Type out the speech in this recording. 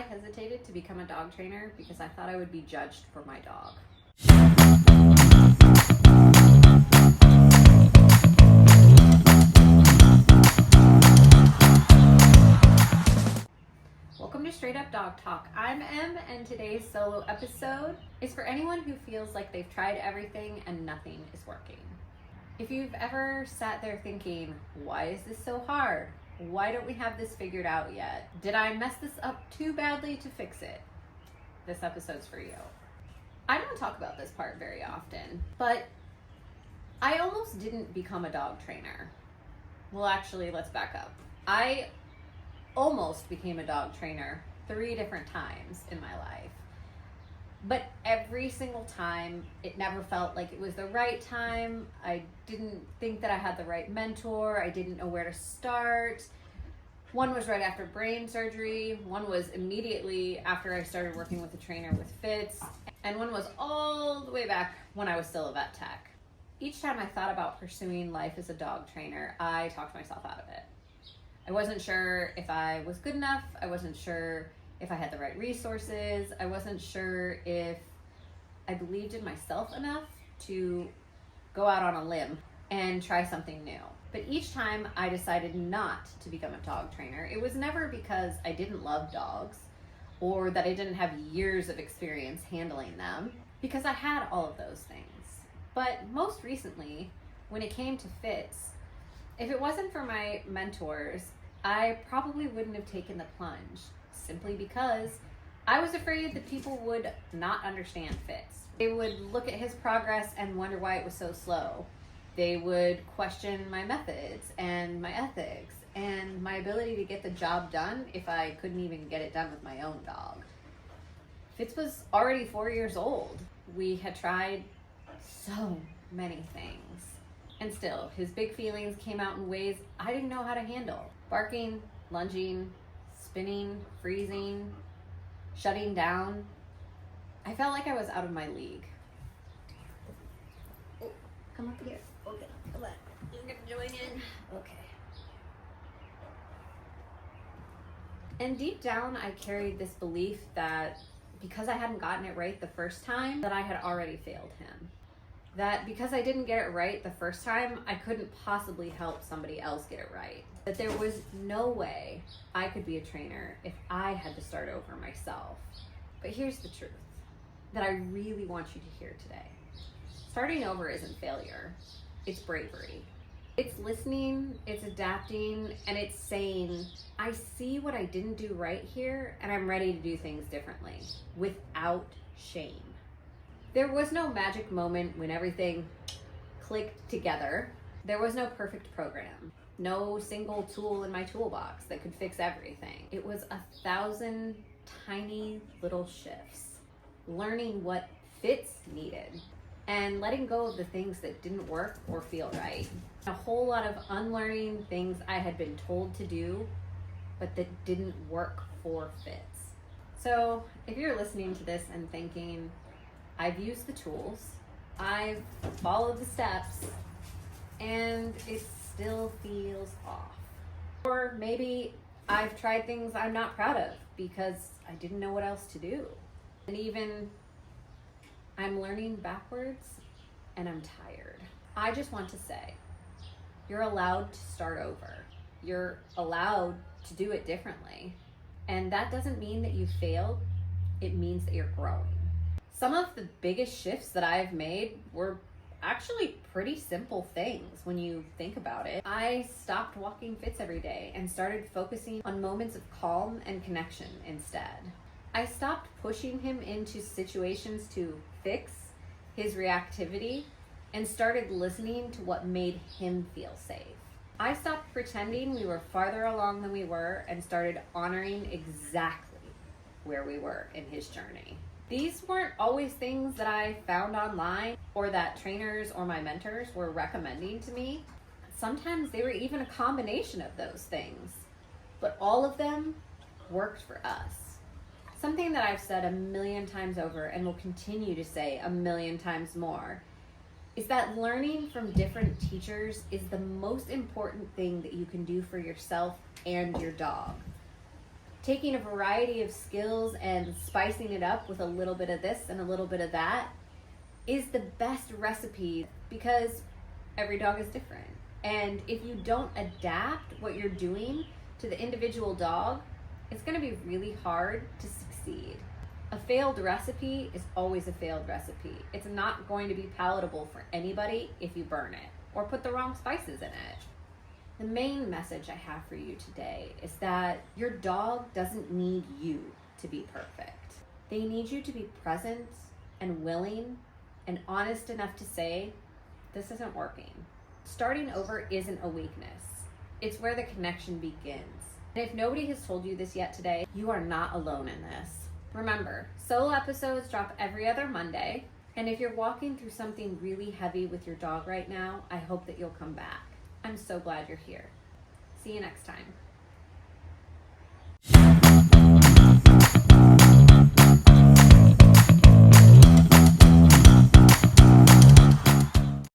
hesitated to become a dog trainer because I thought I would be judged for my dog. Welcome to Straight Up Dog Talk. I'm Em, and today's solo episode is for anyone who feels like they've tried everything and nothing is working. If you've ever sat there thinking, why is this so hard? Why don't we have this figured out yet? Did I mess this up too badly to fix it? This episode's for you. I don't talk about this part very often, but I almost didn't become a dog trainer. Well, actually, let's back up. I almost became a dog trainer 3 different times in my life. But every single time, it never felt like it was the right time. I didn't think that I had the right mentor. I didn't know where to start. One was right after brain surgery. One was immediately after I started working with a trainer with Fitz. And one was all the way back when I was still a vet tech. Each time I thought about pursuing life as a dog trainer, I talked myself out of it. I wasn't sure if I was good enough. I wasn't sure if I had the right resources. I wasn't sure if I believed in myself enough to go out on a limb and try something new. But each time I decided not to become a dog trainer, it was never because I didn't love dogs or that I didn't have years of experience handling them, because I had all of those things. But most recently, when it came to Fitz, if it wasn't for my mentors, I probably wouldn't have taken the plunge, simply because I was afraid that people would not understand Fitz. They would look at his progress and wonder why it was so slow. They would question my methods and my ethics and my ability to get the job done if I couldn't even get it done with my own dog. Fitz was already 4 years old. We had tried so many things. And still, his big feelings came out in ways I didn't know how to handle. Barking, lunging, spinning, freezing, shutting down. I felt like I was out of my league. Oh, come up here. Okay, come on. You're gonna join in? Okay. And deep down, I carried this belief that because I hadn't gotten it right the first time, that I had already failed him. That because I didn't get it right the first time, I couldn't possibly help somebody else get it right. That there was no way I could be a trainer if I had to start over myself. But here's the truth that I really want you to hear today. Starting over isn't failure, it's bravery. It's listening, it's adapting, and it's saying, I see what I didn't do right here, and I'm ready to do things differently, without shame. There was no magic moment when everything clicked together. There was no perfect program, no single tool in my toolbox that could fix everything. It was 1,000 tiny little shifts, learning what Fitz needed, and letting go of the things that didn't work or feel right. A whole lot of unlearning things I had been told to do, but that didn't work for Fitz. So if you're listening to this and thinking, I've used the tools, I've followed the steps, and it still feels off. Or maybe I've tried things I'm not proud of because I didn't know what else to do. And even I'm learning backwards and I'm tired. I just want to say, you're allowed to start over. You're allowed to do it differently. And that doesn't mean that you failed. It means that you're growing. Some of the biggest shifts that I've made were actually pretty simple things when you think about it. I stopped walking Fitz every day and started focusing on moments of calm and connection instead. I stopped pushing him into situations to fix his reactivity and started listening to what made him feel safe. I stopped pretending we were farther along than we were and started honoring exactly where we were in his journey. These weren't always things that I found online or that trainers or my mentors were recommending to me. Sometimes they were even a combination of those things, but all of them worked for us. Something that I've said 1,000,000 times over and will continue to say 1,000,000 times more is that learning from different teachers is the most important thing that you can do for yourself and your dog. Taking a variety of skills and spicing it up with a little bit of this and a little bit of that is the best recipe, because every dog is different. And if you don't adapt what you're doing to the individual dog, it's going to be really hard to succeed. A failed recipe is always a failed recipe. It's not going to be palatable for anybody if you burn it or put the wrong spices in it. The main message I have for you today is that your dog doesn't need you to be perfect. They need you to be present and willing and honest enough to say, this isn't working. Starting over isn't a weakness. It's where the connection begins. And if nobody has told you this yet today, you are not alone in this. Remember, solo episodes drop every other Monday. And if you're walking through something really heavy with your dog right now, I hope that you'll come back. I'm so glad you're here. See you next time.